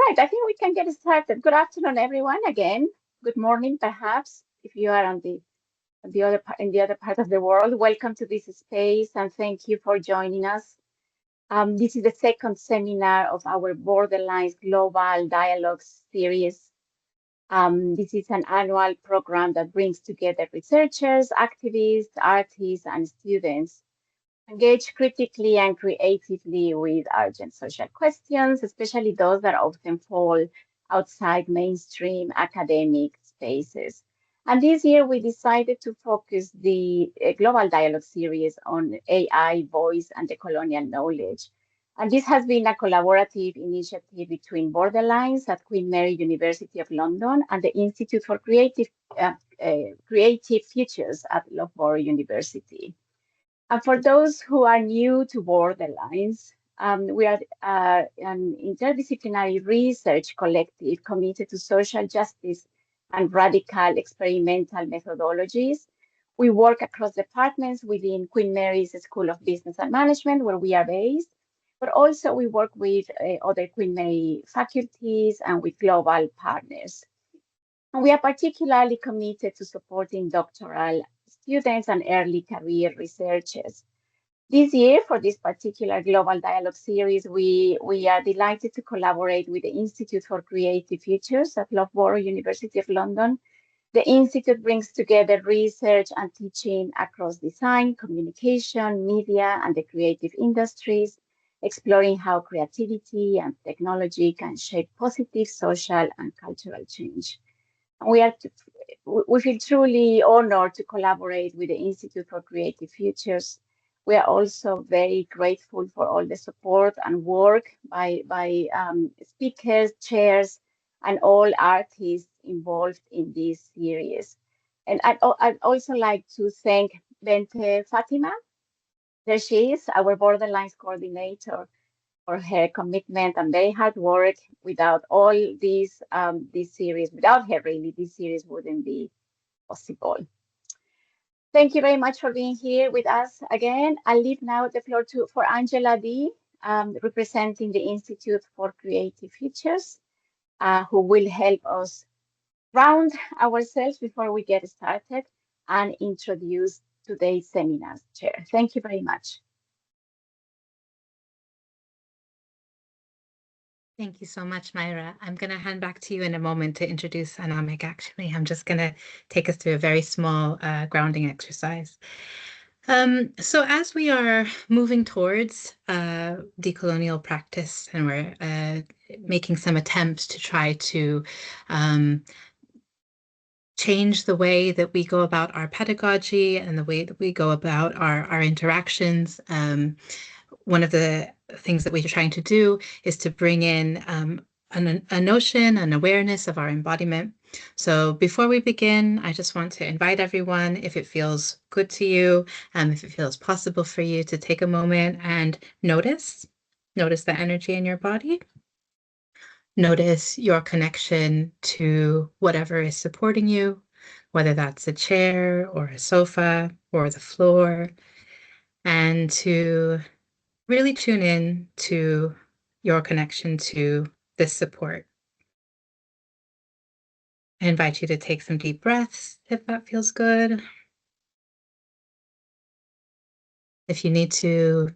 right, I think we can get started. Good afternoon, everyone. Again, good morning, perhaps, if you are on the other in the other part of the world. Welcome to this space, and thank you for joining us. This is the second seminar of our Borderlines Global Dialogue series. This is an annual program that brings together researchers, activists, artists, and students engage critically and creatively with urgent social questions, especially those that often fall outside mainstream academic spaces. And this year we decided to focus the Global Dialogue series on AI, voice, and decolonial knowledge. And this has been a collaborative initiative between Borderlines at Queen Mary University of London and the Institute for Creative Futures at Loughborough University. And for those who are new to Borderlines, we are an interdisciplinary research collective committed to social justice and radical experimental methodologies. We work across departments within Queen Mary's School of Business and Management, where we are based, but also we work with other Queen Mary faculties and with global partners. And we are particularly committed to supporting doctoral students and early career researchers. This year, for this particular Global Dialogue series, we are delighted to collaborate with the Institute for Creative Futures at Loughborough University of London. The Institute brings together research and teaching across design, communication, media, and the creative industries, exploring how creativity and technology can shape positive social and cultural change. We feel truly honored to collaborate with the Institute for Creative Futures. We are also very grateful for all the support and work by speakers, chairs, and all artists involved in this series. And I'd also like to thank Bente Fatima. There she is, our Borderlines coordinator, for her commitment and very hard work. Without all this series, without her really, this series wouldn't be possible. Thank you very much for being here with us again. I'll leave now the floor for Angela D, representing the Institute for Creative Futures, who will help us round ourselves before we get started and introduce today's seminar chair. Thank you very much. Thank you so much, Myra. I'm going to hand back to you in a moment to introduce Anamik, actually. I'm just going to take us through a very small grounding exercise. So as we are moving towards decolonial practice and we're making some attempts to try to change the way that we go about our pedagogy and the way that we go about our interactions, one of the things that we're trying to do is to bring in a notion, an awareness of our embodiment. So before we begin, I just want to invite everyone, if it feels good to you, if it feels possible for you, to take a moment and notice the energy in your body. Notice your connection to whatever is supporting you, whether that's a chair or a sofa or the floor, and to really tune in to your connection to this support. I invite you to take some deep breaths if that feels good. If you need to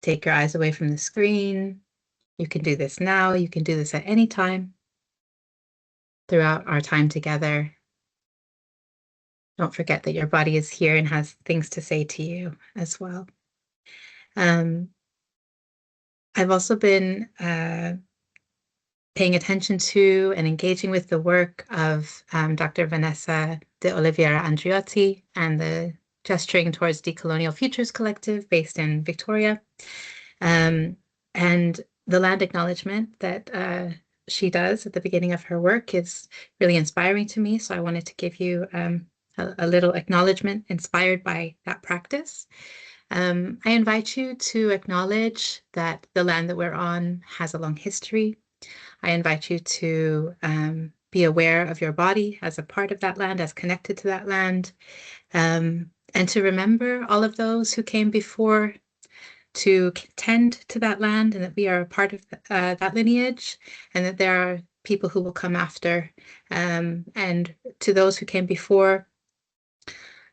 take your eyes away from the screen, you can do this now. You can do this at any time throughout our time together. Don't forget that your body is here and has things to say to you as well. I've also been paying attention to and engaging with the work of Dr. Vanessa de Oliveira Andriotti and the Gesturing Towards Decolonial Futures Collective based in Victoria. And the land acknowledgement that she does at the beginning of her work is really inspiring to me. So I wanted to give you a little acknowledgement inspired by that practice. I invite you to acknowledge that the land that we're on has a long history. I invite you to be aware of your body as a part of that land, as connected to that land, and to remember all of those who came before to tend to that land, and that we are a part of that lineage, and that there are people who will come after. And to those who came before,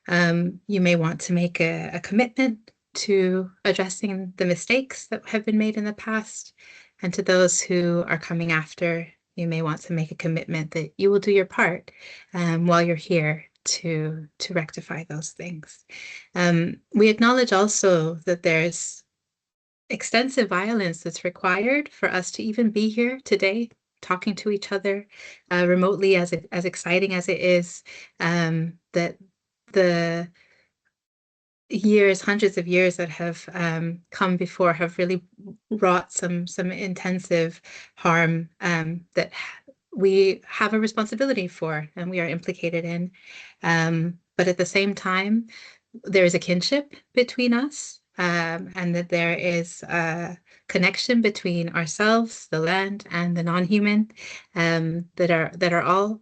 you may want to make a commitment to addressing the mistakes that have been made in the past. And to those who are coming after, you may want to make a commitment that you will do your part while you're here to rectify those things. We acknowledge also that there's extensive violence that's required for us to even be here today, talking to each other remotely, as exciting as it is, that the years, hundreds of years that have come before have really wrought some intensive harm that we have a responsibility for and we are implicated in. But at the same time, there is a kinship between us, and that there is a connection between ourselves, the land, and the non-human, that are all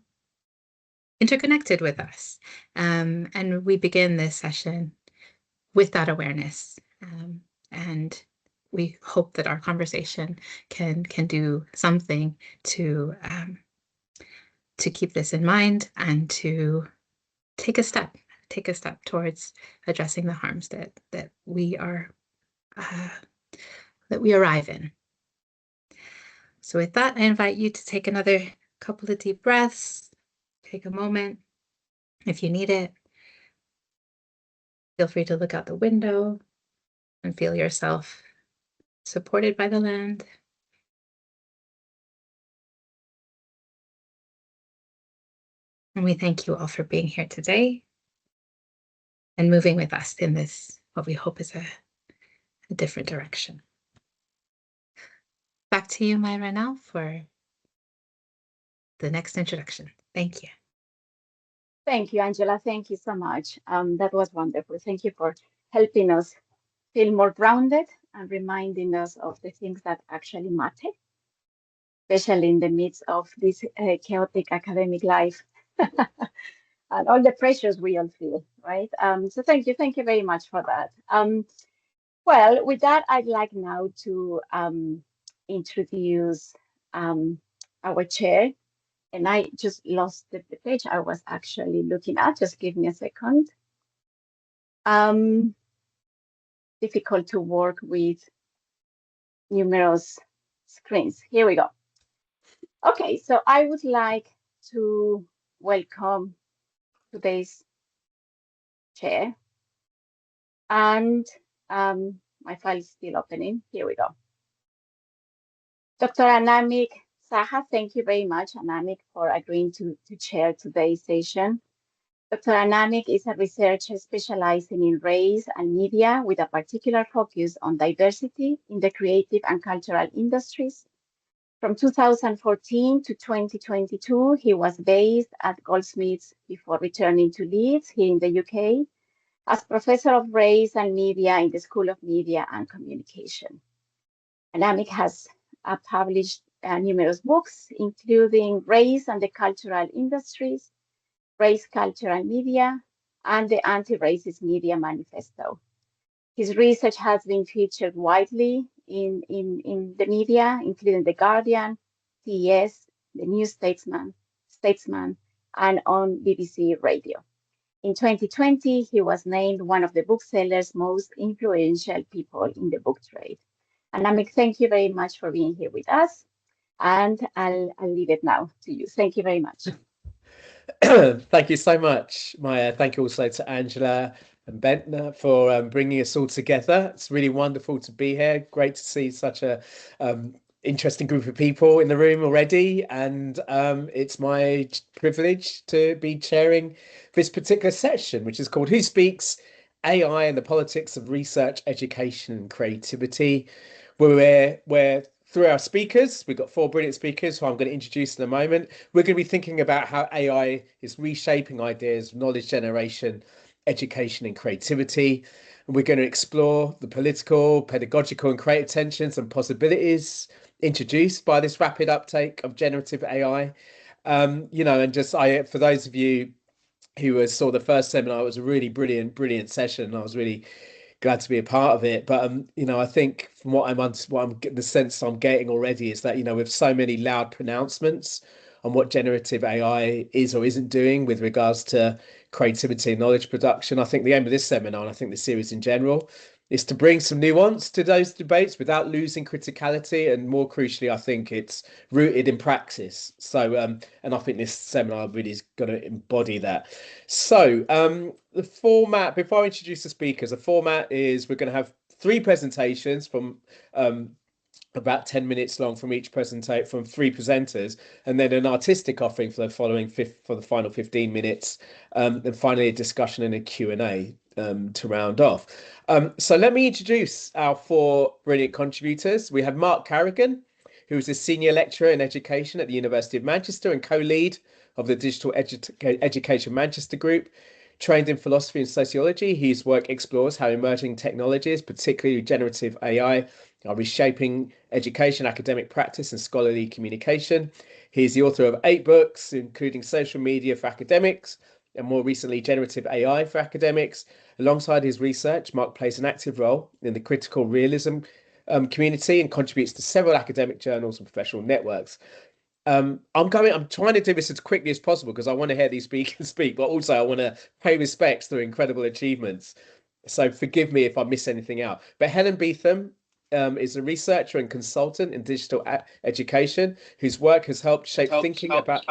interconnected with us. And we begin this session with that awareness. And we hope that our conversation can do something to keep this in mind and to take a step towards addressing the harms that we are that we arrive in. So with that, I invite you to take another couple of deep breaths, take a moment. If you need it, feel free to look out the window and feel yourself supported by the land. And we thank you all for being here today and moving with us in this, what we hope is a different direction. Back to you, Myra, now for the next introduction. Thank you. Thank you, Angela. Thank you so much. That was wonderful. Thank you for helping us feel more grounded and reminding us of the things that actually matter, especially in the midst of this chaotic academic life and all the pressures we all feel, right? So thank you very much for that. Well, with that, I'd like now to introduce our chair. And I just lost the page I was actually looking at. Just give me a second. Difficult to work with numerous screens. Here we go. Okay, so I would like to welcome today's chair. And my file is still opening. Here we go. Dr. Anamik Saha, thank you very much, Anamik, for agreeing to chair today's session. Dr. Anamik is a researcher specializing in race and media with a particular focus on diversity in the creative and cultural industries. From 2014 to 2022, he was based at Goldsmiths before returning to Leeds here in the UK as Professor of Race and Media in the School of Media and Communication. Anamik has published numerous books, including Race and the Cultural Industries, Race, Culture and Media, and the Anti-Racist Media Manifesto. His research has been featured widely in the media, including The Guardian, TES, The New Statesman, and on BBC Radio. In 2020, he was named one of the bookseller's most influential people in the book trade. Anamik, thank you very much for being here with us, and I'll leave it now to you. Thank you very much. Thank you so much, Maya. Thank you also to Angela and Bentner for bringing us all together. It's really wonderful to be here. Great to see such a interesting group of people in the room already. And it's my privilege to be chairing this particular session, which is called Who Speaks? AI and the Politics of Research, Education and Creativity, where we're through our speakers, we've got 4 brilliant speakers who I'm going to introduce in a moment. We're going to be thinking about how AI is reshaping ideas of knowledge generation, education and creativity. And we're going to explore the political, pedagogical and creative tensions and possibilities introduced by this rapid uptake of generative AI. And just for those of you who saw the first seminar, it was a really brilliant session. I was really glad to be a part of it. But you know, I think from the sense I'm getting already is that, you know, with so many loud pronouncements on what generative AI is or isn't doing with regards to creativity and knowledge production, I think the aim of this seminar, and I think the series in general, is to bring some nuance to those debates without losing criticality, and more crucially, I think it's rooted in praxis. So and I think this seminar really is going to embody that. So the format, before I introduce the speakers, the format is we're going to have 3 presentations from about 10 minutes long from each presentation from 3 presenters, and then an artistic offering for the final 15 minutes, and finally a discussion and a Q&A to round off. So let me introduce our 4 brilliant contributors. We have Mark Carrigan, who is a senior lecturer in education at the University of Manchester and co-lead of the Digital Education Manchester Group. Trained in philosophy and sociology, his work explores how emerging technologies, particularly generative AI, are reshaping education, academic practice, and scholarly communication. He's the author of 8 books, including Social Media for Academics, and more recently, Generative AI for Academics. Alongside his research, Mark plays an active role in the critical realism community and contributes to several academic journals and professional networks. I'm trying to do this as quickly as possible because I want to hear these speakers speak, but also I want to pay respects to their incredible achievements. So forgive me if I miss anything out. But Helen Beetham is a researcher and consultant in digital education whose work has helped shape thinking about...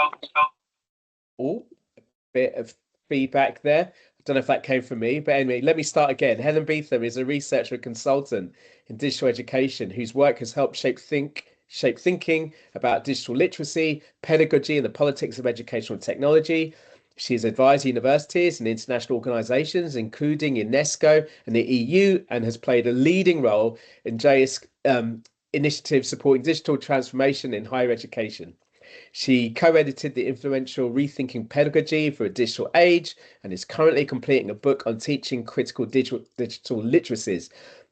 Oh, a bit of feedback there. I don't know if that came from me, but anyway, let me start again. Helen Beetham is a researcher and consultant in digital education whose work has helped shape thinking about digital literacy, pedagogy, and the politics of educational technology. She has advised universities and international organizations, including UNESCO and the EU, and has played a leading role in JISC initiatives supporting digital transformation in higher education. She co-edited the influential Rethinking Pedagogy for a Digital Age and is currently completing a book on teaching critical digital literacies.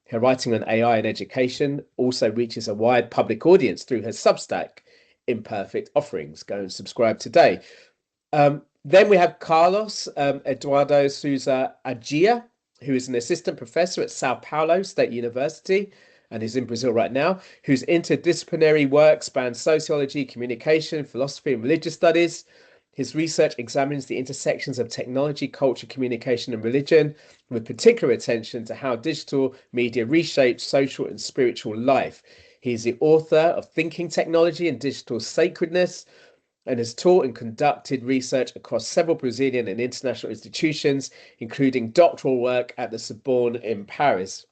Her writing on AI and education also reaches a wide public audience through her Substack, Imperfect Offerings. Go and subscribe today. Then we have Carlos Eduardo Souza Aguiar, who is an assistant professor at Sao Paulo State University and is in Brazil right now, whose interdisciplinary work spans sociology, communication, philosophy, and religious studies. His research examines the intersections of technology, culture, communication, and religion, with particular attention to how digital media reshapes social and spiritual life. He is the author of Thinking Technology and Digital Sacredness, and has taught and conducted research across several Brazilian and international institutions, including doctoral work at the Sorbonne in Paris.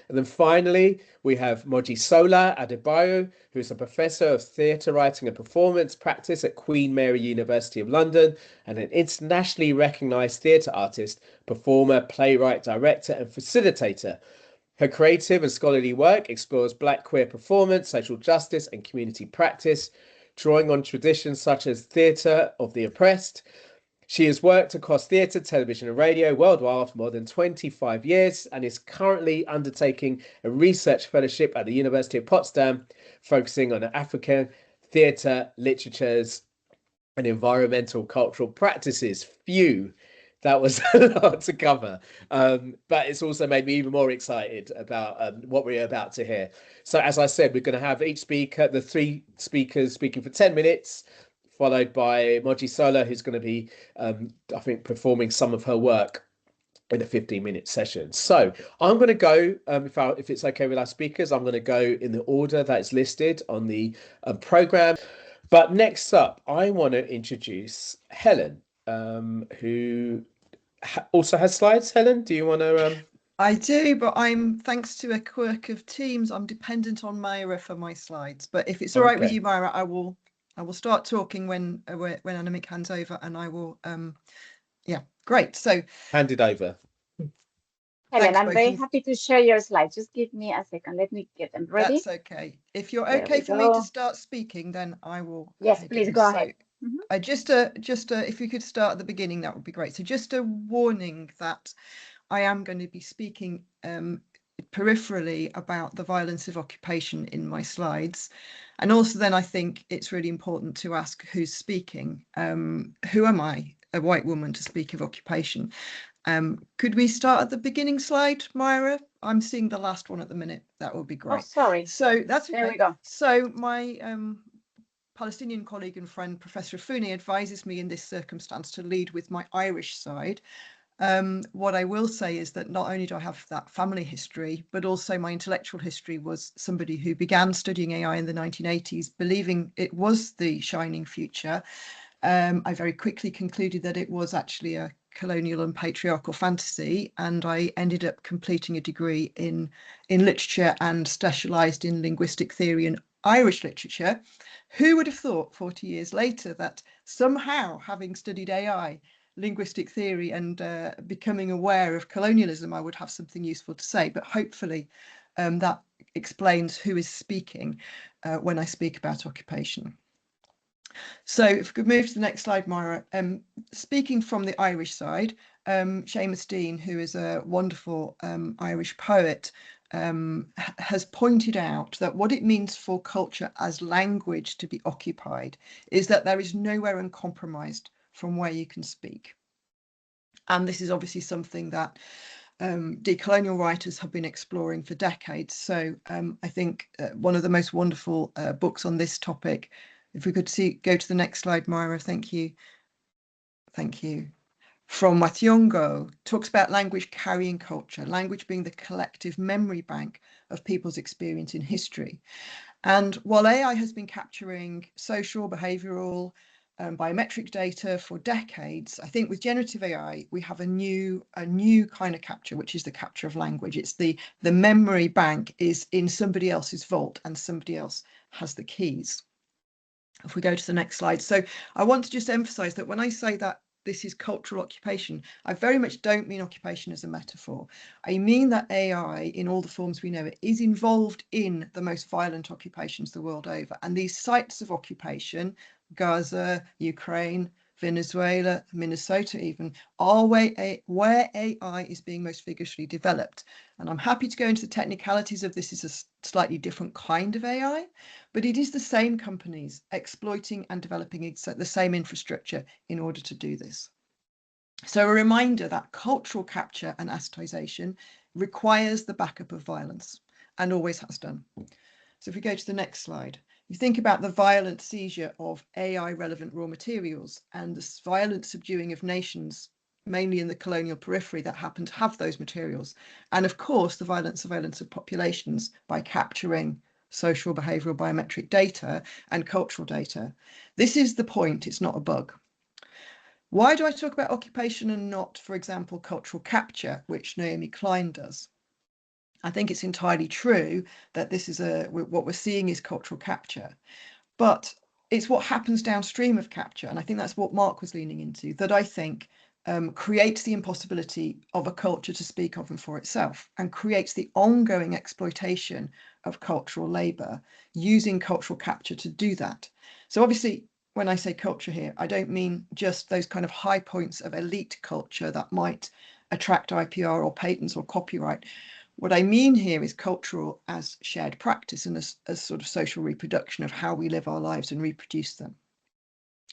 And then finally, we have Mojisola Adebayo, who is a professor of theatre writing and performance practice at Queen Mary University of London and an internationally recognised theatre artist, performer, playwright, director and facilitator. Her creative and scholarly work explores Black queer performance, social justice and community practice, drawing on traditions such as theatre of the oppressed. She has worked across theatre, television and radio worldwide for more than 25 years and is currently undertaking a research fellowship at the University of Potsdam, focusing on African theatre, literatures and environmental cultural practices. Phew, that was a lot to cover, but it's also made me even more excited about what we're about to hear. So as I said, we're going to have each speaker, the 3 speakers speaking for 10 minutes, followed by Mojisola, who's going to be, I think, performing some of her work in a 15-minute session. So I'm going to go, if it's okay with our speakers, I'm going to go in the order that is listed on the program. But next up, I want to introduce Helen, who also has slides. Helen, do you want to... I do, but thanks to a quirk of Teams, I'm dependent on Myra for my slides. But if it's all right with you, Myra, I will start talking when Annemiek hands over, and I will, yeah, great. So hand it over. Helen, I'm very happy to share your slides. Just give me a second. Let me get them ready. That's okay. If you're okay for me to start speaking, then I will. Yes, please go ahead. If you could start at the beginning, that would be great. So just a warning that I am going to be speaking peripherally about the violence of occupation in my slides. And also then I think it's really important to ask who's speaking. Who am I, a white woman, to speak of occupation? Could we start at the beginning slide, Myra? I'm seeing the last one at the minute. That would be great. Oh, sorry. So that's okay. There we go. So my Palestinian colleague and friend, Professor Founi, advises me in this circumstance to lead with my Irish side. What I will say is that not only do I have that family history, but also my intellectual history was somebody who began studying AI in the 1980s, believing it was the shining future. I very quickly concluded that it was actually a colonial and patriarchal fantasy, and I ended up completing a degree in literature and specialised in linguistic theory and Irish literature. Who would have thought 40 years later that somehow, having studied AI, linguistic theory, and becoming aware of colonialism, I would have something useful to say? But hopefully that explains who is speaking when I speak about occupation. So if we could move to the next slide, Myra. Speaking from the Irish side, Seamus Dean, who is a wonderful Irish poet, has pointed out that what it means for culture as language to be occupied is that there is nowhere uncompromised from where you can speak. And this is obviously something that decolonial writers have been exploring for decades. So I think one of the most wonderful books on this topic, if we could go to the next slide, Myra, thank you. Thank you. From Mationgo, talks about language carrying culture, language being the collective memory bank of people's experience in history. And while AI has been capturing social, behavioural, biometric data for decades, I think with generative AI, we have a new kind of capture, which is the capture of language. It's the memory bank is in somebody else's vault and somebody else has the keys. If we go to the next slide. So I want to just emphasize that when I say that this is cultural occupation, I very much don't mean occupation as a metaphor. I mean that AI, in all the forms we know it, is involved in the most violent occupations the world over. And these sites of occupation, Gaza, Ukraine, Venezuela, Minnesota even, are where AI is being most vigorously developed. And I'm happy to go into the technicalities of this is a slightly different kind of AI, but it is the same companies exploiting and developing the same infrastructure in order to do this. So a reminder that cultural capture and assetization requires the backup of violence and always has done. So if we go to the next slide, you think about the violent seizure of AI relevant raw materials and the violent subduing of nations, mainly in the colonial periphery, that happen to have those materials. And of course, the violent surveillance of populations by capturing social, behavioural, biometric data and cultural data. This is the point, it's not a bug. Why do I talk about occupation and not, for example, cultural capture, which Naomi Klein does? I think it's entirely true that this is what we're seeing is cultural capture, but it's what happens downstream of capture. And I think that's what Mark was leaning into, that I think creates the impossibility of a culture to speak of and for itself, and creates the ongoing exploitation of cultural labour using cultural capture to do that. So obviously, when I say culture here, I don't mean just those kind of high points of elite culture that might attract IPR or patents or copyright. What I mean here is cultural as shared practice and as sort of social reproduction of how we live our lives and reproduce them.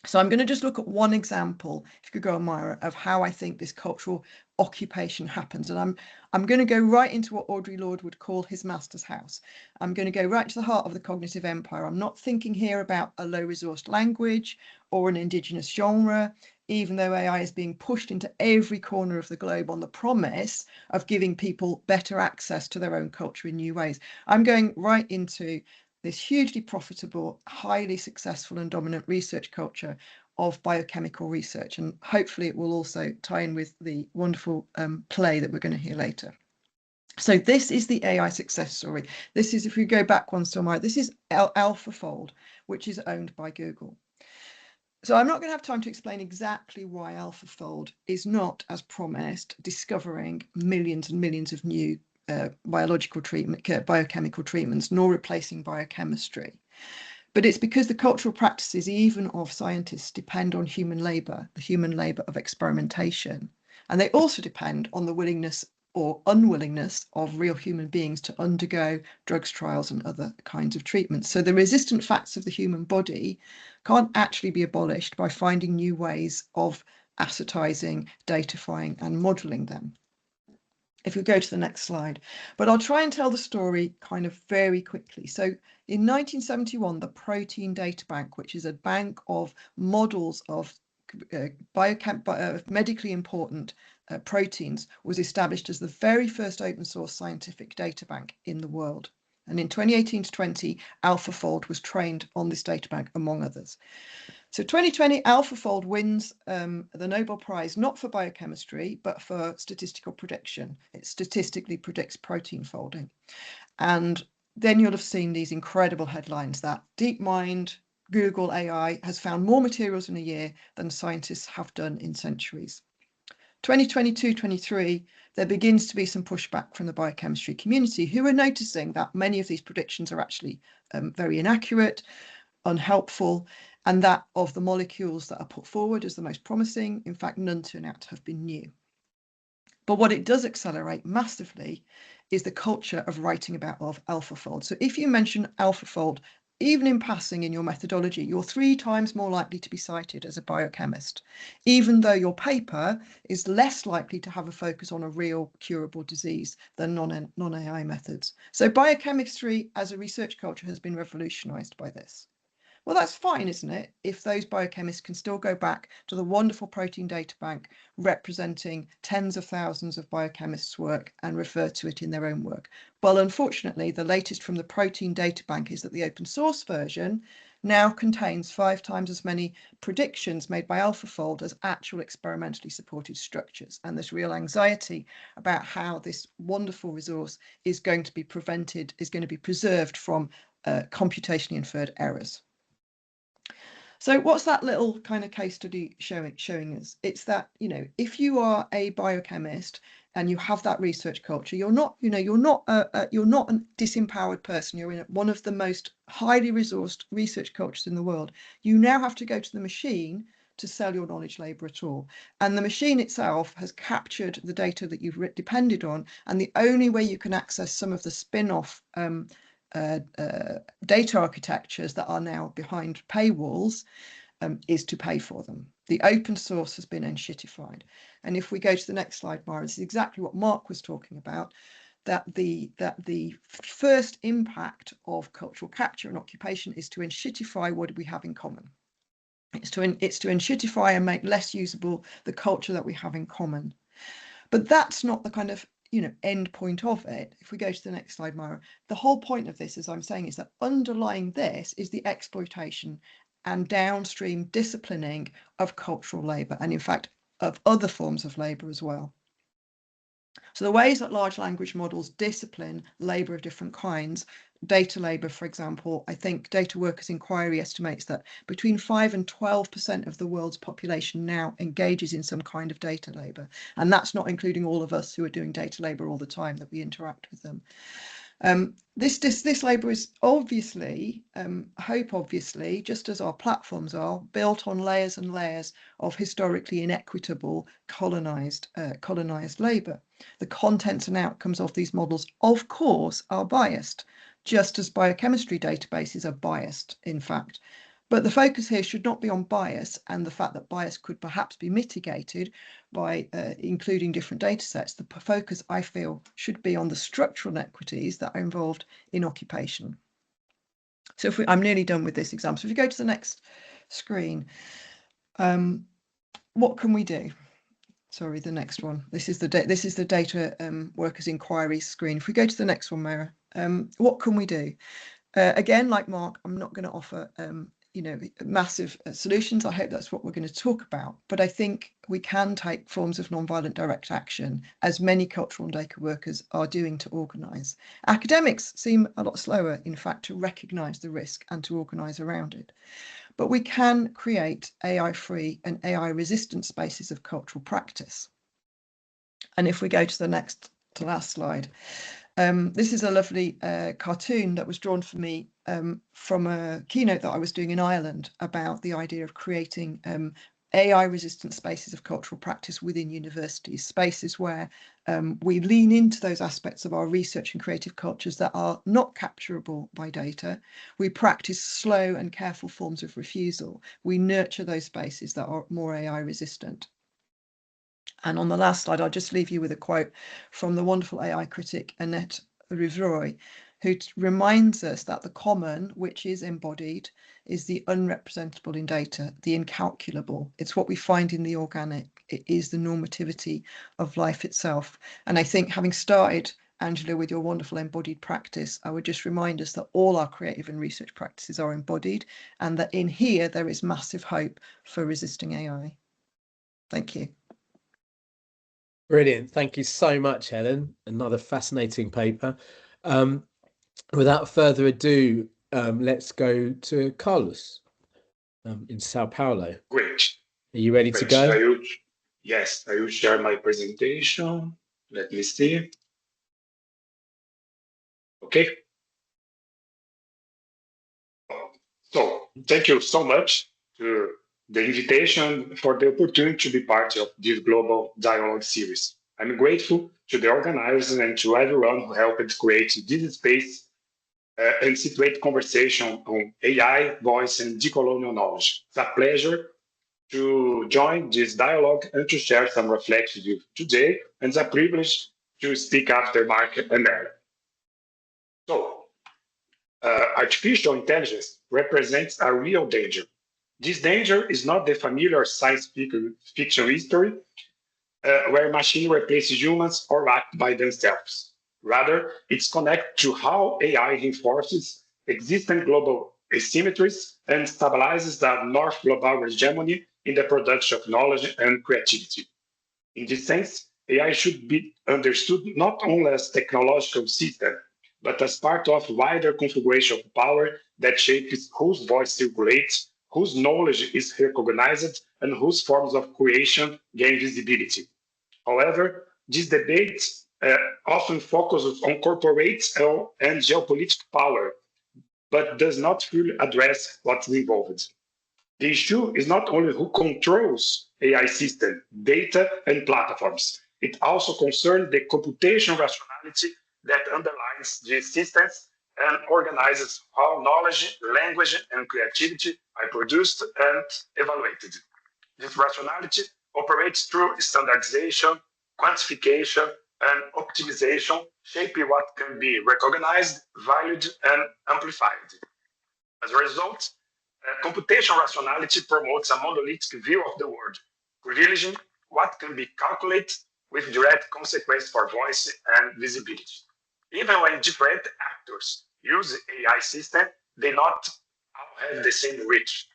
So I'm going to just look at one example, if you could go on, Myra, of how I think this cultural occupation happens. And I'm going to go right into what Audre Lorde would call his master's house. I'm going to go right to the heart of the cognitive empire. I'm not thinking here about a low-resourced language or an indigenous genre, even though AI is being pushed into every corner of the globe on the promise of giving people better access to their own culture in new ways. I'm going right into this hugely profitable, highly successful and dominant research culture of biochemical research. And hopefully it will also tie in with the wonderful play that we're going to hear later. So this is the AI success story. This is, if we go back one somewhere, this is AlphaFold, which is owned by Google. So I'm not going to have time to explain exactly why AlphaFold is not, as promised, discovering millions and millions of new biochemical treatments, nor replacing biochemistry. But it's because the cultural practices, even of scientists, depend on human labour, the human labour of experimentation. And they also depend on the willingness or unwillingness of real human beings to undergo drugs trials and other kinds of treatments. So the resistant facts of the human body can't actually be abolished by finding new ways of assetizing, datafying, and modeling them. If we go to the next slide, but I'll try and tell the story kind of very quickly. So in 1971, the Protein Data Bank, which is a bank of models of medically important proteins, was established as the very first open source scientific data bank in the world. And in 2018 to 20, AlphaFold was trained on this data bank, among others. So 2020, AlphaFold wins the Nobel Prize, not for biochemistry, but for statistical prediction. It statistically predicts protein folding. And then you'll have seen these incredible headlines that DeepMind, Google AI has found more materials in a year than scientists have done in centuries. 2022-23, there begins to be some pushback from the biochemistry community, who are noticing that many of these predictions are actually very inaccurate, unhelpful, and that of the molecules that are put forward as the most promising, in fact, none turn out to have been new. But what it does accelerate massively is the culture of writing about AlphaFold. So if you mention AlphaFold, even in passing in your methodology, you're 3 times more likely to be cited as a biochemist, even though your paper is less likely to have a focus on a real curable disease than non-AI methods. So biochemistry as a research culture has been revolutionized by this. Well, that's fine, isn't it? If those biochemists can still go back to the wonderful protein data bank representing tens of thousands of biochemists' work and refer to it in their own work. Well, unfortunately, the latest from the protein data bank is that the open source version now contains 5 times as many predictions made by AlphaFold as actual experimentally supported structures. And there's real anxiety about how this wonderful resource is going to be preserved from computationally inferred errors. So what's that little kind of case study showing us? It's that, you know, if you are a biochemist and you have that research culture, you're not a disempowered person. You're in one of the most highly resourced research cultures in the world. You now have to go to the machine to sell your knowledge labour at all. And the machine itself has captured the data that you've depended on. And the only way you can access some of the spin-off data architectures that are now behind paywalls is to pay for them. The open source has been enshittified. And if we go to the next slide, Mara, this is exactly what Mark was talking about, that the first impact of cultural capture and occupation is to enshittify what we have in common. It's to enshittify and make less usable the culture that we have in common. But that's not the kind of end point of it. If we go to the next slide, Myra, the whole point of this, as I'm saying, is that underlying this is the exploitation and downstream disciplining of cultural labour, and in fact of other forms of labour as well. So the ways that large language models discipline labour of different kinds, data labour, for example, I think Data Workers Inquiry estimates that between 5 and 12% of the world's population now engages in some kind of data labour. And that's not including all of us who are doing data labour all the time, that we interact with them. This labour is obviously, obviously, just as our platforms are, built on layers and layers of historically inequitable colonised labour. The contents and outcomes of these models, of course, are biased, just as biochemistry databases are biased, in fact. But the focus here should not be on bias and the fact that bias could perhaps be mitigated by including different data sets. The focus, I feel, should be on the structural inequities that are involved in occupation. So I'm nearly done with this example. So if you go to the next screen, what can we do? Sorry, the next one. This is the Data Workers Inquiry screen. If we go to the next one, Mara, what can we do? Again, like Mark, I'm not going to offer massive solutions. I hope that's what we're going to talk about. But I think we can take forms of nonviolent direct action, as many cultural and data workers are doing, to organise. Academics seem a lot slower, in fact, to recognise the risk and to organise around it. But we can create AI-free and AI-resistant spaces of cultural practice. And if we go to the last slide, this is a lovely cartoon that was drawn for me from a keynote that I was doing in Ireland about the idea of creating AI-resistant spaces of cultural practice within universities, spaces where we lean into those aspects of our research and creative cultures that are not capturable by data. We practice slow and careful forms of refusal. We nurture those spaces that are more AI-resistant. And on the last slide, I'll just leave you with a quote from the wonderful AI critic Annette Rivroy, who reminds us that the common, which is embodied, is the unrepresentable in data, the incalculable. It's what we find in the organic. It is the normativity of life itself. And I think, having started, Angela, with your wonderful embodied practice, I would just remind us that all our creative and research practices are embodied, and that in here there is massive hope for resisting AI. Thank you. Brilliant. Thank you so much, Helen. Another fascinating paper. Without further ado, let's go to Carlos in Sao Paulo. Great. Are you ready to go? Yes, I will share my presentation. Let me see. Okay. So thank you so much to the invitation for the opportunity to be part of this global dialogue series. I'm grateful to the organizers and to everyone who helped create this space and situate conversation on AI, voice, and decolonial knowledge. It's a pleasure to join this dialogue and to share some reflections with you today, and it's a privilege to speak after Mark and Aaron. So, artificial intelligence represents a real danger. This danger is not the familiar science fiction history where machine replaces humans or act by themselves. Rather, it's connected to how AI reinforces existing global asymmetries and stabilizes the North global hegemony in the production of knowledge and creativity. In this sense, AI should be understood not only as a technological system, but as part of wider configuration of power that shapes whose voice circulates, whose knowledge is recognized, and whose forms of creation gain visibility. However, this debate often focuses on corporate and geopolitical power, but does not fully address what's involved. The issue is not only who controls AI systems, data, and platforms. It also concerns the computational rationality that underlines these systems and organizes how knowledge, language, and creativity are produced and evaluated. This rationality operates through standardization, quantification, and optimization, shaping what can be recognized, valued, and amplified. As a result, computational rationality promotes a monolithic view of the world, privileging what can be calculated with direct consequence for voice and visibility. Even when different actors use AI systems, they not all have the same reach.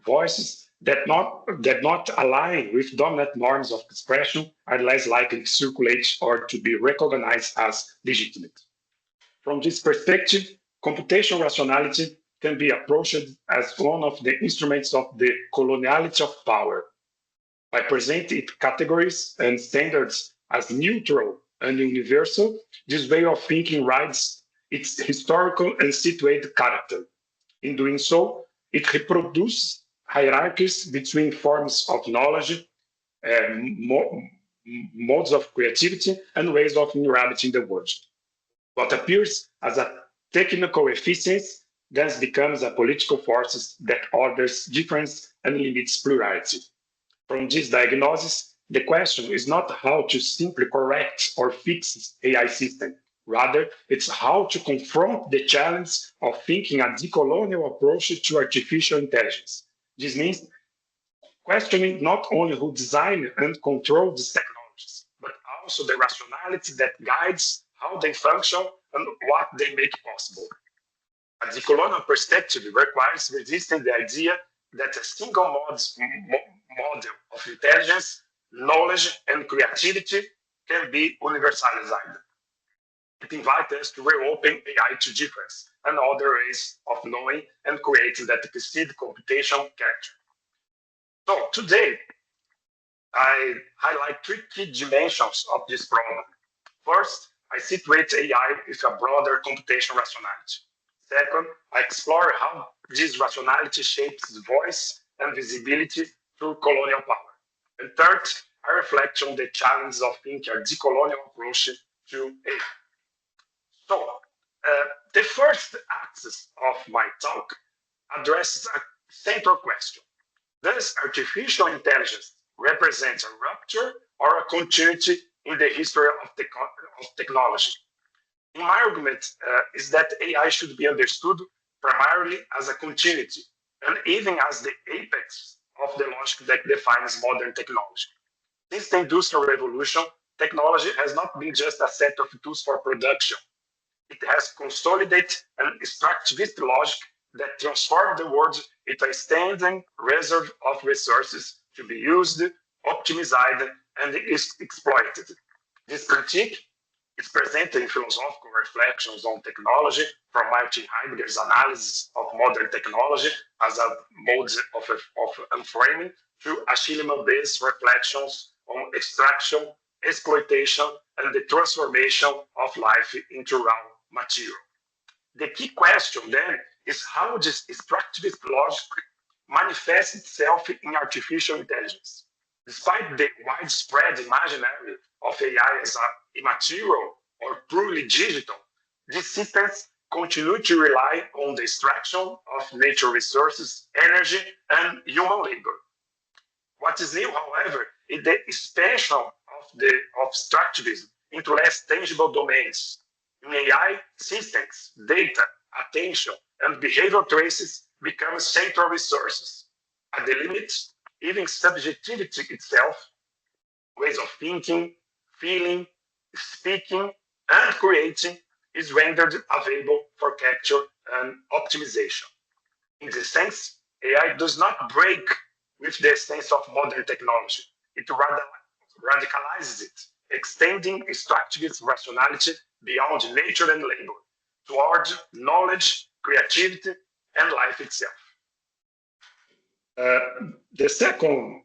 Voices that not align with dominant norms of expression are less likely to circulate or to be recognized as legitimate. From this perspective, computational rationality can be approached as one of the instruments of the coloniality of power. By presenting its categories and standards as neutral and universal, this way of thinking rides its historical and situated character. In doing so, it reproduces hierarchies between forms of knowledge, modes of creativity, and ways of interacting in the world. What appears as a technical efficiency thus becomes a political force that orders difference and limits plurality. From this diagnosis, the question is not how to simply correct or fix AI system. Rather, it's how to confront the challenge of thinking a decolonial approach to artificial intelligence. This means questioning not only who design and control these technologies, but also the rationality that guides how they function and what they make possible. A decolonial perspective requires resisting the idea that a single model of intelligence, knowledge, and creativity can be universalized. It invites us to reopen AI to difference and other ways of knowing and creating that exceed computation character. So today, I highlight three key dimensions of this problem. First, I situate AI with a broader computational rationality. Second, I explore how this rationality shapes voice and visibility through colonial power. And third, I reflect on the challenges of thinking a decolonial approach to AI. So, the first axis of my talk addresses a central question. Does artificial intelligence represent a rupture or a continuity in the history of technology. My argument is that AI should be understood primarily as a continuity and even as the apex of the logic that defines modern technology. Since the Industrial Revolution, technology has not been just a set of tools for production. It has consolidated an extractivist logic that transformed the world into a standing reserve of resources to be used, optimized, and exploited. This critique is presented in philosophical reflections on technology, from Martin Heidegger's analysis of modern technology as a mode of unframing to Achille Mbembe's reflections on extraction, exploitation, and the transformation of life into raw material. The key question then is how this extractivist logic manifests itself in artificial intelligence. Despite the widespread imaginary of AI as immaterial or purely digital, these systems continue to rely on the extraction of natural resources, energy, and human labor. What is new, however, is the expansion of extractivism into less tangible domains. In AI, systems, data, attention, and behavioral traces become central resources. At the limit, even subjectivity itself, ways of thinking, feeling, speaking, and creating, is rendered available for capture and optimization. In this sense, AI does not break with the essence of modern technology. It rather radicalizes it, extending extractivist rationality beyond nature and labor, toward knowledge, creativity, and life itself. The second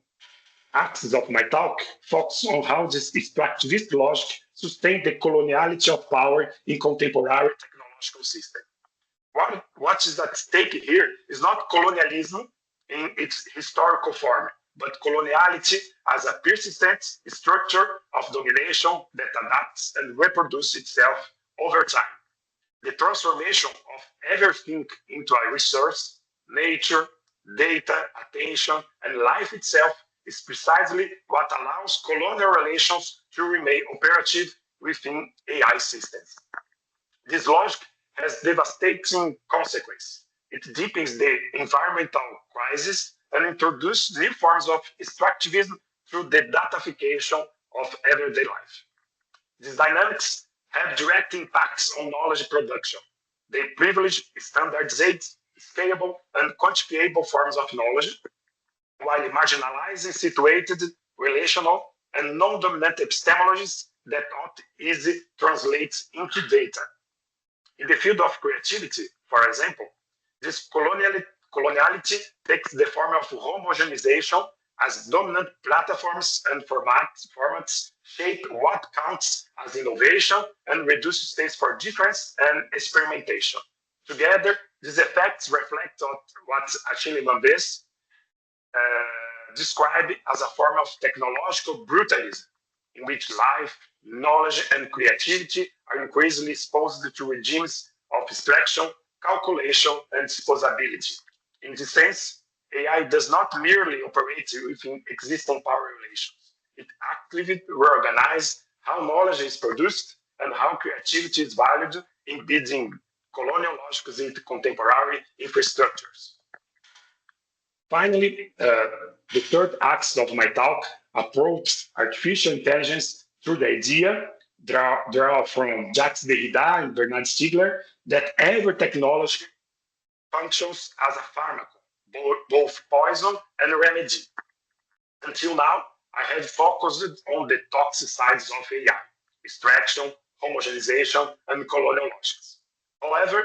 axis of my talk focuses on how this extractivist logic sustains the coloniality of power in contemporary technological systems. What is at stake here is not colonialism in its historical form, but coloniality as a persistent structure of domination that adapts and reproduces itself over time. The transformation of everything into a resource, nature, data, attention, and life itself is precisely what allows colonial relations to remain operative within AI systems. This logic has devastating consequences. It deepens the environmental crisis and introduces new forms of extractivism through the datafication of everyday life. These dynamics have direct impacts on knowledge production. They privilege standardized, scalable, and quantifiable forms of knowledge, while marginalizing situated, relational, and non-dominant epistemologies that not easily translate into data. In the field of creativity, for example, this coloniality takes the form of homogenization as dominant platforms and formats shape what counts as innovation and reduce space for difference and experimentation. Together, these effects reflect what Achille Mbembe described as a form of technological brutalism, in which life, knowledge, and creativity are increasingly exposed to regimes of abstraction, calculation, and disposability. In this sense, AI does not merely operate within existing power relations. It actively reorganizes how knowledge is produced and how creativity is valued, embedding colonial logics into contemporary infrastructures. Finally, the third axis of my talk approaches artificial intelligence through the idea, draw from Jacques Derrida and Bernard Stiegler, that every technology functions as a pharmacon, both poison and remedy. Until now, I have focused on the toxic sides of AI, extraction, homogenization, and colonial logics. However,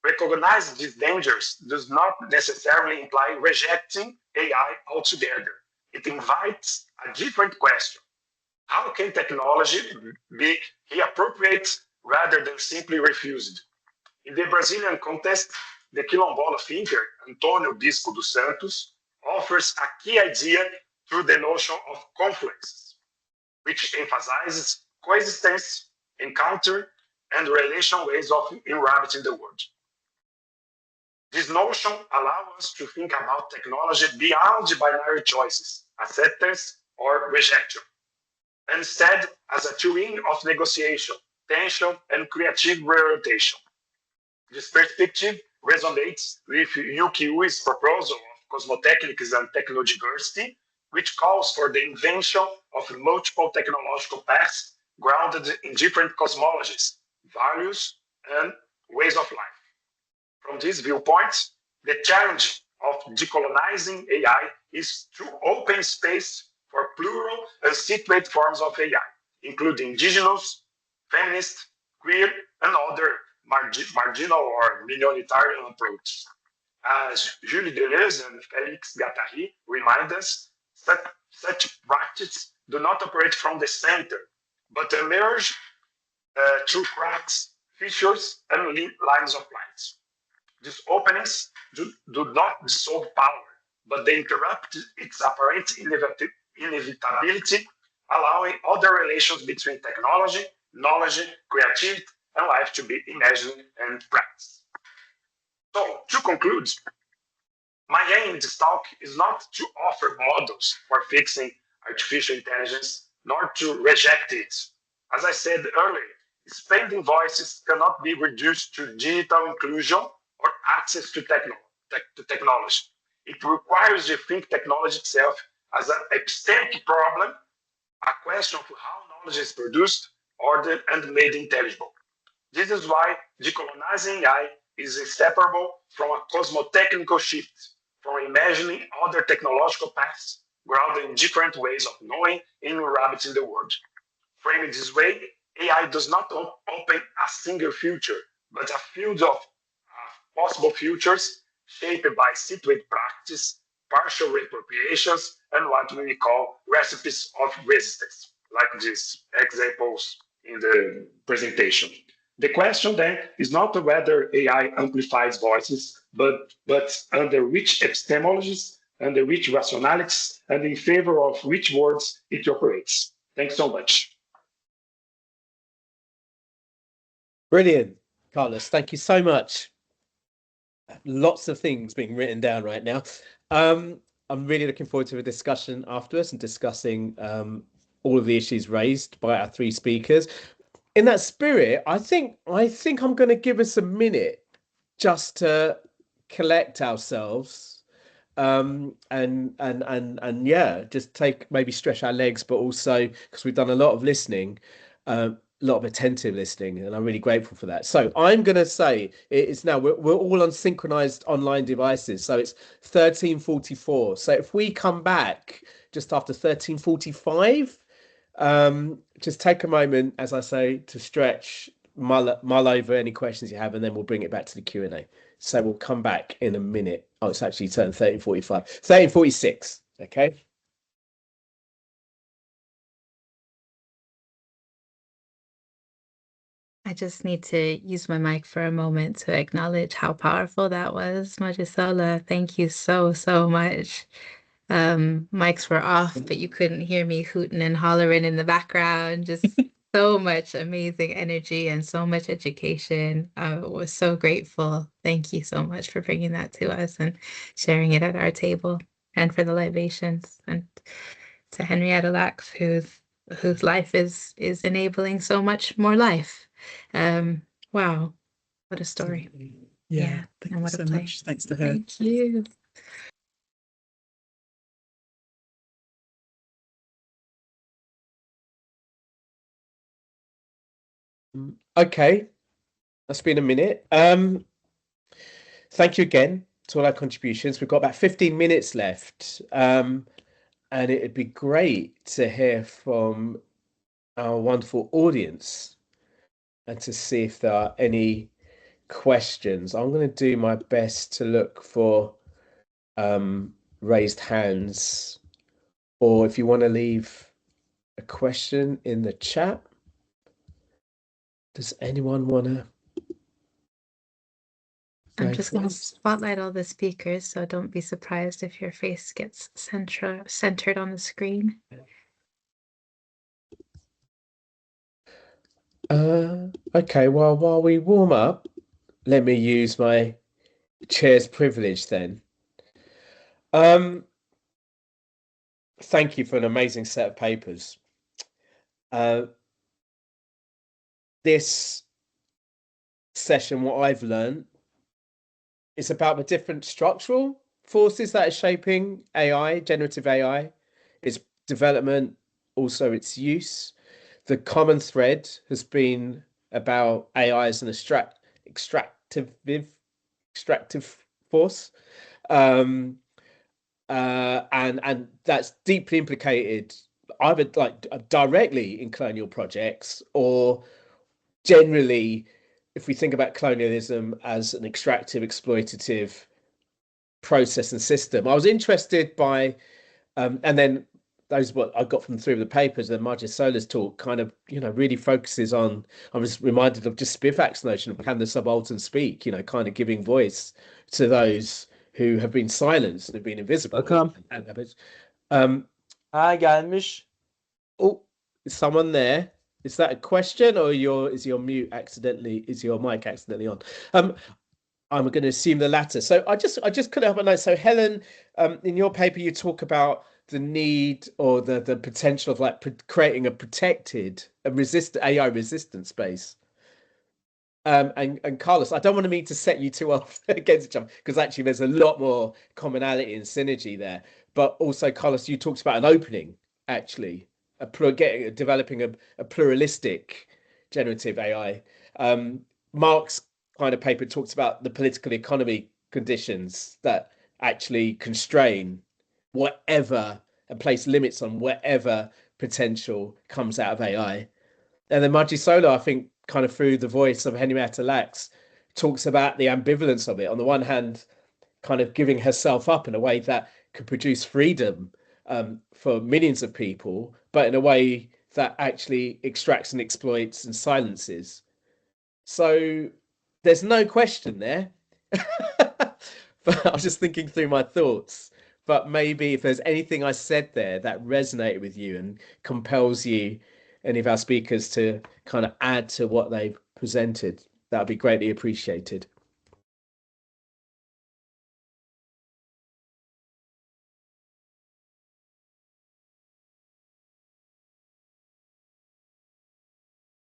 recognizing these dangers does not necessarily imply rejecting AI altogether. It invites a different question. How can technology be reappropriated rather than simply refused? In the Brazilian context, the quilombola thinker Antônio Bispo dos Santos offers a key idea through the notion of confluence, which emphasizes coexistence, encounter, and relation ways of inhabiting the world. This notion allows us to think about technology beyond the binary choices, acceptance or rejection. instead as a tool of negotiation, tension, and creative reorientation. This perspective resonates with Yuki Ui's proposal of cosmotechnics and technodiversity, which calls for the invention of multiple technological paths grounded in different cosmologies, values, and ways of life. From this viewpoint, the challenge of decolonizing AI is to open space for plural and situate forms of AI, including indigenous, feminist, queer, and other marginal or minoritarian approaches. As Julie Deleuze and Félix Guattari remind us, such practices do not operate from the center, but emerge through cracks, fissures, and lines of light. These openings do not dissolve power, but they interrupt its apparent inevitability, allowing other relations between technology, knowledge, creativity, and life to be imagined and practiced. So, to conclude, my aim in this talk is not to offer models for fixing artificial intelligence, nor to reject it. As I said earlier, spending voices cannot be reduced to digital inclusion or access to technology. It requires to think technology itself as an epistemic problem, a question of how knowledge is produced, ordered, and made intelligible. This is why decolonizing AI is inseparable from a cosmotechnical shift, from imagining other technological paths grounded in different ways of knowing and inhabiting the world. Framed this way, AI does not open a single future, but a field of possible futures shaped by situate practice, partial reappropriations, and what we call recipes of resistance, like these examples in the presentation. The question then is not whether AI amplifies voices, but under which epistemologies, under which rationalities, and in favor of which words it operates. Thanks so much. Brilliant, Carlos. Thank you so much. Lots of things being written down right now. I'm really looking forward to a discussion afterwards and discussing all of the issues raised by our three speakers. In that spirit, I think I'm going to give us a minute just to collect ourselves, and yeah, just maybe stretch our legs, but also because we've done a lot of listening, a lot of attentive listening, and I'm really grateful for that. So I'm going to say it's now we're all on synchronized online devices, so it's 13:44. So if we come back just after 13:45. Just take a moment, as I say, to stretch, mull over any questions you have, and then we'll bring it back to the Q&A. So we'll come back in a minute. Oh, it's actually turned 13:45, 13:46. Okay. I just need to use my mic for a moment to acknowledge how powerful that was, Majisola. Thank you so much. Mics were off, but you couldn't hear me hooting and hollering in the background. Just so much amazing energy and so much education. I was so grateful. Thank you so much for bringing that to us and sharing it at our table, and for the libations, and to Henrietta Lacks, whose life is enabling so much more life. Wow, what a story. Yeah, thank you so much. Thanks to her. Thank you. Okay, that's been a minute. Thank you again to all our contributions. We've got about 15 minutes left, and it'd be great to hear from our wonderful audience and to see if there are any questions. I'm going to do my best to look for raised hands, or if you want to leave a question in the chat. Does anyone want to? I'm just going to spotlight all the speakers, so don't be surprised if your face gets centered on the screen. Okay, well, while we warm up, let me use my chair's privilege then. Thank you for an amazing set of papers. this session, what I've learned, is about the different structural forces that are shaping AI, generative AI, its development, also its use. The common thread has been about AI as an extractive force. And that's deeply implicated either like directly in colonial projects or generally, if we think about colonialism as an extractive, exploitative process and system. I was interested by, and then those what I got from through the papers, and Margie Sola's talk kind of, really focuses on, I was reminded of just Spivak's notion of can the subaltern speak, kind of giving voice to those who have been silenced and have been invisible. Welcome. Hi, gelmiş. Oh, is someone there? Is that a question, or is your mic accidentally on? I'm going to assume the latter. So I just couldn't help but know. So Helen, in your paper, you talk about the need or the potential of like creating a protected, AI resistant space. And Carlos, I don't want me to set you two off against each other, because actually there's a lot more commonality and synergy there. But also, Carlos, you talked about an opening, actually, developing a pluralistic generative AI. Mark's kind of paper talks about the political economy conditions that actually constrain whatever and place limits on whatever potential comes out of AI. And then Margie Sola, I think, kind of through the voice of Henrietta Lacks, talks about the ambivalence of it. On the one hand, kind of giving herself up in a way that could produce freedom for millions of people, but in a way that actually extracts and exploits and silences. So there's no question there. But I was just thinking through my thoughts. But maybe if there's anything I said there that resonated with you and compels you, any of our speakers, to kind of add to what they've presented, that would be greatly appreciated.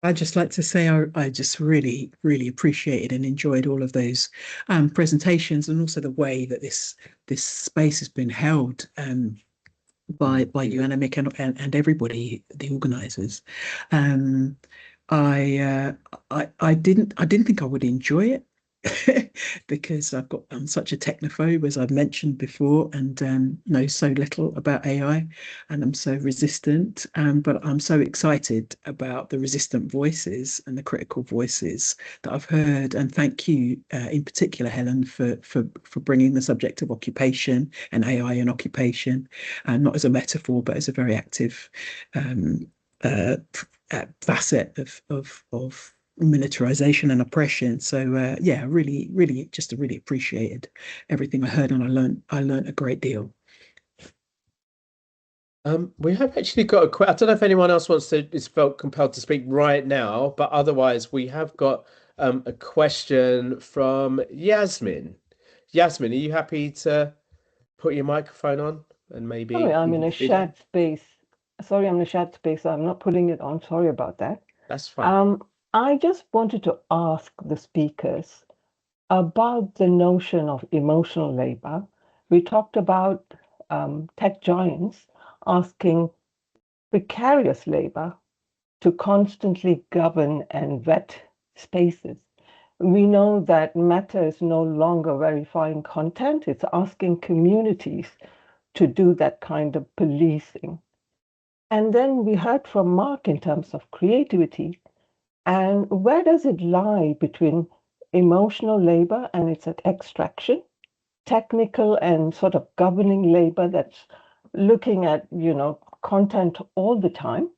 I'd just like to say I just really, really appreciated and enjoyed all of those presentations, and also the way that this space has been held by you, Annemiek, and everybody, the organisers. I didn't think I would enjoy it because I'm such a technophobe, as I've mentioned before, and know so little about AI, and I'm so resistant. But I'm so excited about the resistant voices and the critical voices that I've heard. And thank you, in particular, Helen, for bringing the subject of occupation and AI and occupation, and not as a metaphor, but as a very active facet of militarization and oppression. So yeah, really appreciated everything I heard, and I learned a great deal. We have actually got I don't know if anyone else is felt compelled to speak right now, but otherwise we have got a question from Yasmin. Yasmin, are you happy to put your microphone on and maybe? Sorry, I'm in a shared space. Sorry, I'm in a shared space. I'm not putting it on. Sorry about that. That's fine. I just wanted to ask the speakers about the notion of emotional labor. We talked about tech giants asking precarious labor to constantly govern and vet spaces. We know that Meta is no longer verifying content. It's asking communities to do that kind of policing. And then we heard from Mark in terms of creativity. And where does it lie between emotional labor and its extraction, technical and sort of governing labor that's looking at, content all the time,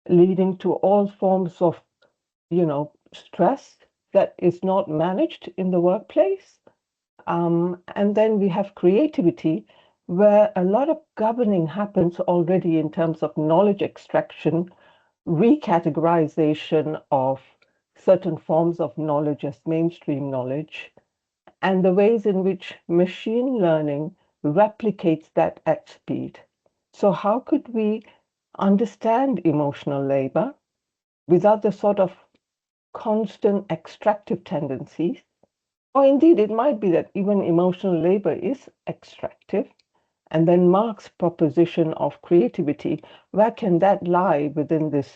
leading to all forms of, stress that is not managed in the workplace? And then we have creativity, where a lot of governing happens already in terms of knowledge extraction, recategorization of certain forms of knowledge as mainstream knowledge, and the ways in which machine learning replicates that at speed. So how could we understand emotional labor without the sort of constant extractive tendencies. Or indeed, it might be that even emotional labor is extractive. And then Mark's proposition of creativity, where can that lie within this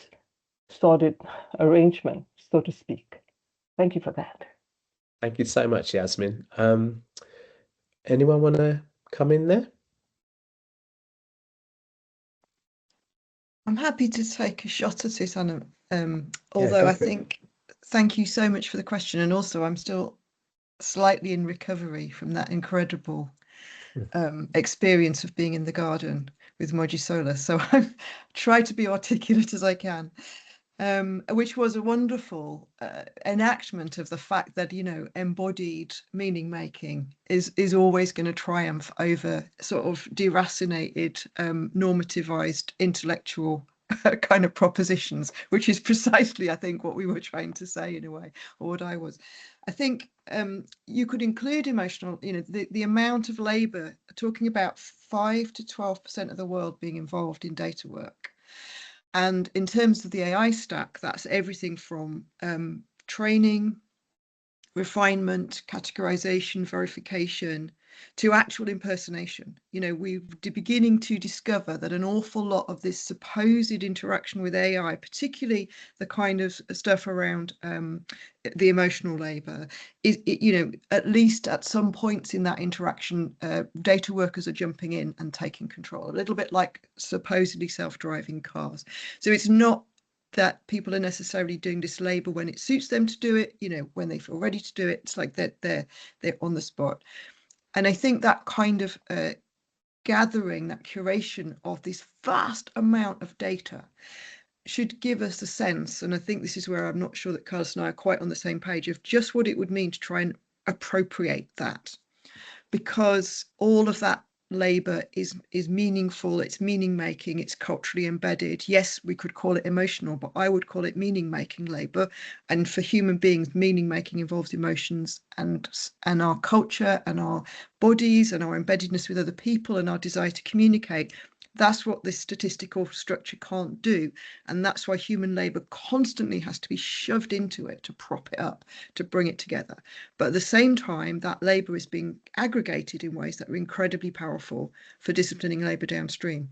sordid arrangement, so to speak? Thank you for that. Thank you so much, Yasmin. Anyone want to come in there? I'm happy to take a shot at it, Anna. Although I think, thank you so much for the question. And also, I'm still slightly in recovery from that incredible experience of being in the garden with Moji Sola. So I've tried to be articulate as I can, which was a wonderful enactment of the fact that, you know, embodied meaning making is always going to triumph over sort of deracinated, normativized intellectual kind of propositions, which is precisely, I think, what we were trying to say in a way, or what I was. I think you could include emotional, you know, the amount of labor, talking about 5 to 12% of the world being involved in data work. And in terms of the AI stack, that's everything from training, refinement, categorization, verification, to actual impersonation. You know, we're beginning to discover that an awful lot of this supposed interaction with AI, particularly the kind of stuff around the emotional labor, is, you know, at least at some points in that interaction, data workers are jumping in and taking control, a little bit like supposedly self-driving cars. So it's not that people are necessarily doing this labor when it suits them to do it, you know, when they feel ready to do it. It's like they're on the spot. And I think that kind of gathering, that curation of this vast amount of data should give us a sense, and I think this is where I'm not sure that Carlos and I are quite on the same page, of just what it would mean to try and appropriate that. Because all of that labor is meaningful, it's meaning making, it's culturally embedded. Yes, we could call it emotional, but I would call it meaning making labor. And for human beings, meaning making involves emotions and our culture and our bodies and our embeddedness with other people and our desire to communicate. That's what this statistical structure can't do. And that's why human labor constantly has to be shoved into it to prop it up, to bring it together. But at the same time, that labor is being aggregated in ways that are incredibly powerful for disciplining labor downstream.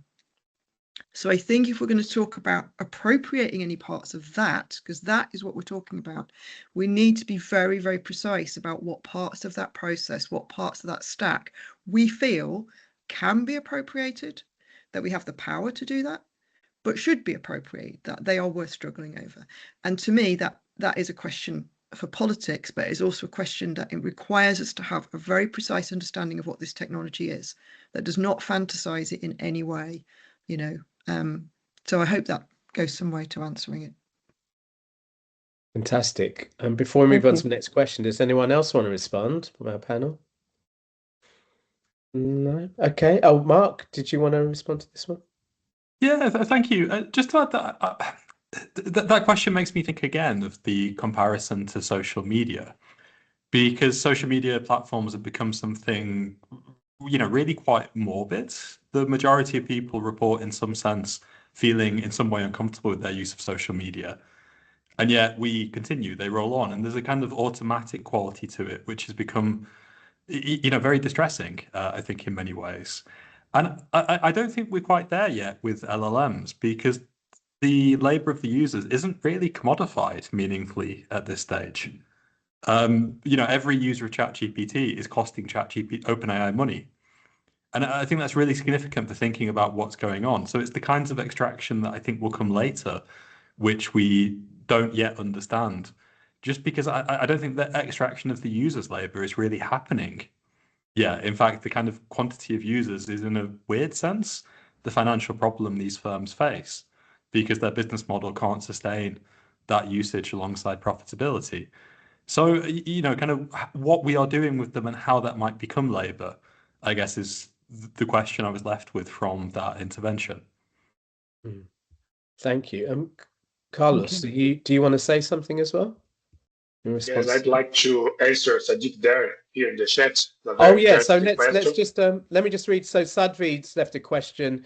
So I think if we're going to talk about appropriating any parts of that, because that is what we're talking about, we need to be very, very precise about what parts of that process, what parts of that stack we feel can be appropriated, that we have the power to do that, but should be appropriated, that they are worth struggling over. And to me, that is a question for politics, but it's also a question that it requires us to have a very precise understanding of what this technology is, that does not fantasize it in any way, you know. So I hope that goes some way to answering it. Fantastic. And before we move on to the next question, does anyone else want to respond from our panel? No? Okay. Oh, Mark, did you want to respond to this one? Yeah, thank you. Just to add that, that question makes me think again of the comparison to social media, because social media platforms have become something, you know, really quite morbid. The majority of people report in some sense feeling in some way uncomfortable with their use of social media. And yet we continue, they roll on. And there's a kind of automatic quality to it, which has become, you know, very distressing, I think, in many ways. And I don't think we're quite there yet with LLMs, because the labor of the users isn't really commodified meaningfully at this stage. You know, every user of ChatGPT is costing OpenAI money. And I think that's really significant for thinking about what's going on. So it's the kinds of extraction that I think will come later, which we don't yet understand, just because I don't think that extraction of the user's labor is really happening. Yeah, in fact, the kind of quantity of users is, in a weird sense, the financial problem these firms face, because their business model can't sustain that usage alongside profitability. So, you know, kind of what we are doing with them and how that might become labor, I guess, is the question I was left with from that intervention. Thank you. Carlos, do you want to say something as well? Yes, I'd like to answer Sadiq there here in the chat. Oh yeah, so let's just let me just read. So Sadvid's left a question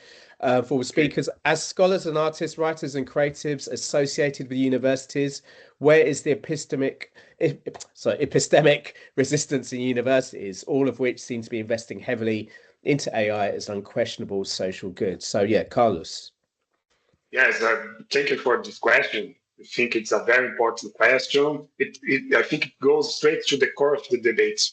for speakers. As scholars and artists, writers and creatives associated with universities, where is the epistemic resistance in universities, all of which seem to be investing heavily into AI as unquestionable social good? So yeah, Carlos. Yes, thank you for this question. I think it's a very important question. I think it goes straight to the core of the debate.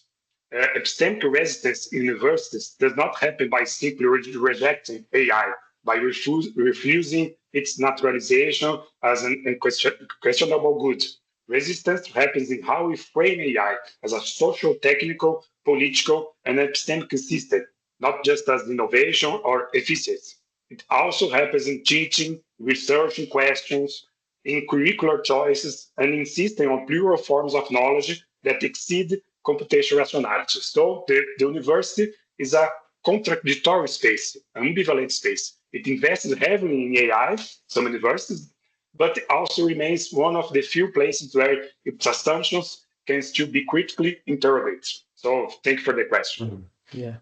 Epistemic resistance in universities does not happen by simply rejecting AI, by refusing its naturalization as an unquestionable good. Resistance happens in how we frame AI as a social, technical, political, and epistemic system, not just as innovation or efficiency. It also happens in teaching, researching questions, in curricular choices, and insisting on plural forms of knowledge that exceed computational rationality. So the university is a contradictory space, an ambivalent space. It invests heavily in AI, some universities, but it also remains one of the few places where its assumptions can still be critically interrogated. So thank you for the question. Yeah,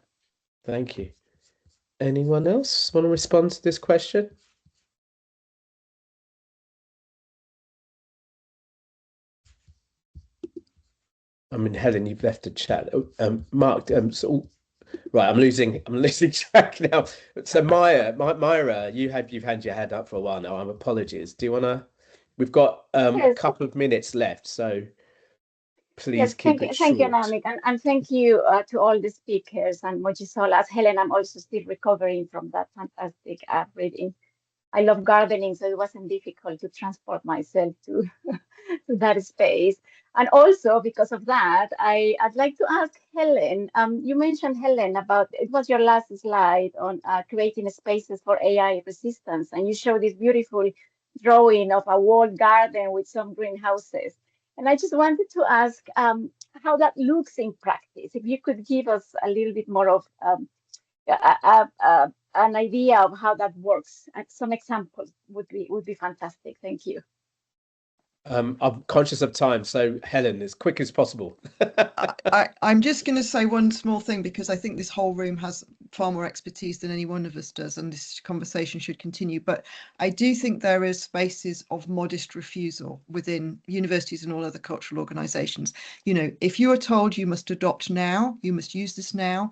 thank you. Anyone else want to respond to this question? I mean, Helen, you've left a chat. Mark, right, I'm losing track now. So Myra, you've had your hand up for a while now. Apologies. Do you wanna? We've got a couple of minutes left, so please keep it short. Thank you, Namik, and thank you to all the speakers and Mojisola. As Helen, I'm also still recovering from that fantastic reading. I love gardening, so it wasn't difficult to transport myself to that space. And also because of that, I'd like to ask Helen, you mentioned, Helen, about, it was your last slide on creating spaces for AI resistance. And you showed this beautiful drawing of a walled garden with some greenhouses. And I just wanted to ask how that looks in practice. If you could give us a little bit more of an idea of how that works. Some examples would be fantastic. Thank you. I'm conscious of time, so Helen, as quick as possible. I'm just going to say one small thing, because I think this whole room has far more expertise than any one of us does, and this conversation should continue. But I do think there are spaces of modest refusal within universities and all other cultural organisations. You know, if you are told you must adopt now, you must use this now.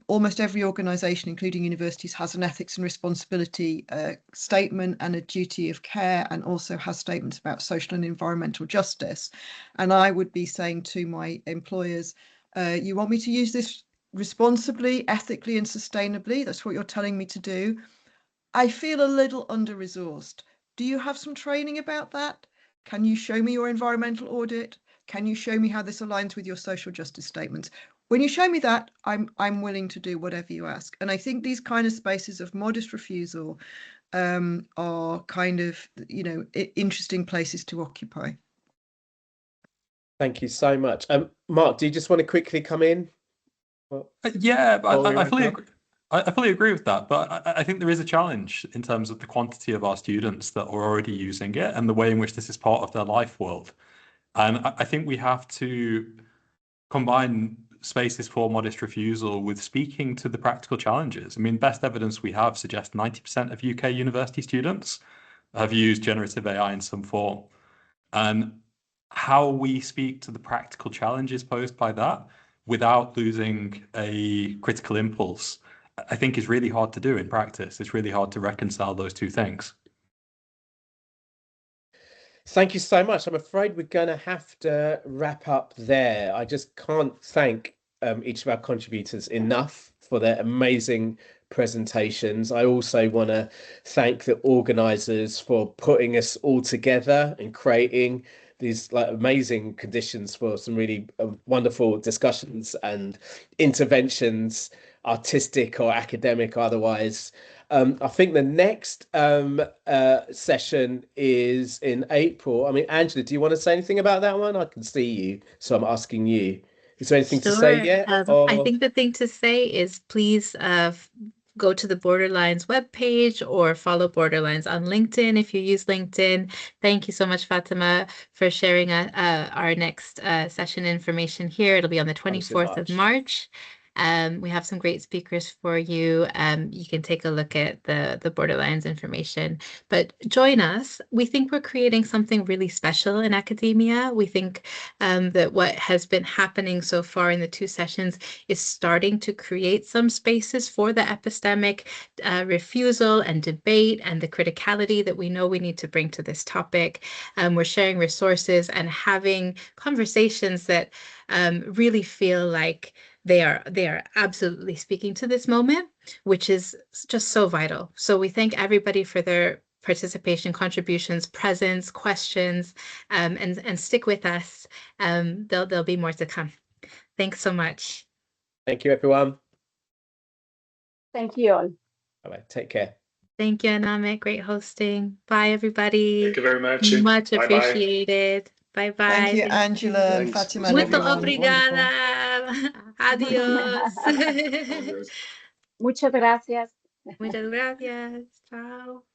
Almost every organisation, including universities, has an ethics and responsibility statement and a duty of care, and also has statements about social and environmental justice. And I would be saying to my employers, you want me to use this responsibly, ethically and sustainably? That's what you're telling me to do. I feel a little under-resourced. Do you have some training about that? Can you show me your environmental audit? Can you show me how this aligns with your social justice statements? When you show me that, I'm willing to do whatever you ask. And I think these kind of spaces of modest refusal are kind of, you know, interesting places to occupy. Thank you so much. Mark, do you just want to quickly come in? Yeah, I fully agree. I fully agree with that, but I think there is a challenge in terms of the quantity of our students that are already using it and the way in which this is part of their life world. And I think we have to combine spaces for modest refusal with speaking to the practical challenges. I mean, best evidence we have suggests 90% of UK university students have used generative AI in some form. And how we speak to the practical challenges posed by that without losing a critical impulse, I think is really hard to do in practice. It's really hard to reconcile those two things. Thank you so much. I'm afraid we're going to have to wrap up there. I just can't thank each of our contributors enough for their amazing presentations. I also want to thank the organisers for putting us all together and creating these amazing conditions for some really wonderful discussions and interventions, artistic or academic or otherwise. I think the next session is in April. I mean, Angela, do you want to say anything about that one? I can see you, so I'm asking you. Is there anything to say yet? I think the thing to say is please go to the Borderlines webpage or follow Borderlines on LinkedIn if you use LinkedIn. Thank you so much, Fatima, for sharing our next session information here. It'll be on the 24th of March. We have some great speakers for you. You can take a look at the Borderlines information, but join us. We think we're creating something really special in academia. We think that what has been happening so far in the 2 sessions is starting to create some spaces for the epistemic refusal and debate and the criticality that we know we need to bring to this topic. We're sharing resources and having conversations that really feel like they are absolutely speaking to this moment, which is just so vital. So we thank everybody for their participation, contributions, presence, questions, and stick with us. There'll be more to come. Thanks so much. Thank you, everyone. Thank you all. Bye-bye. Take care. Thank you, Anamit. Great hosting. Bye, everybody. Thank you very much. Much Bye-bye. appreciated. Bye-bye. Thank you, Angela and Thanks. Fatima and Muito everyone. obrigada. Adiós. Muchas gracias. Muchas gracias. Chao.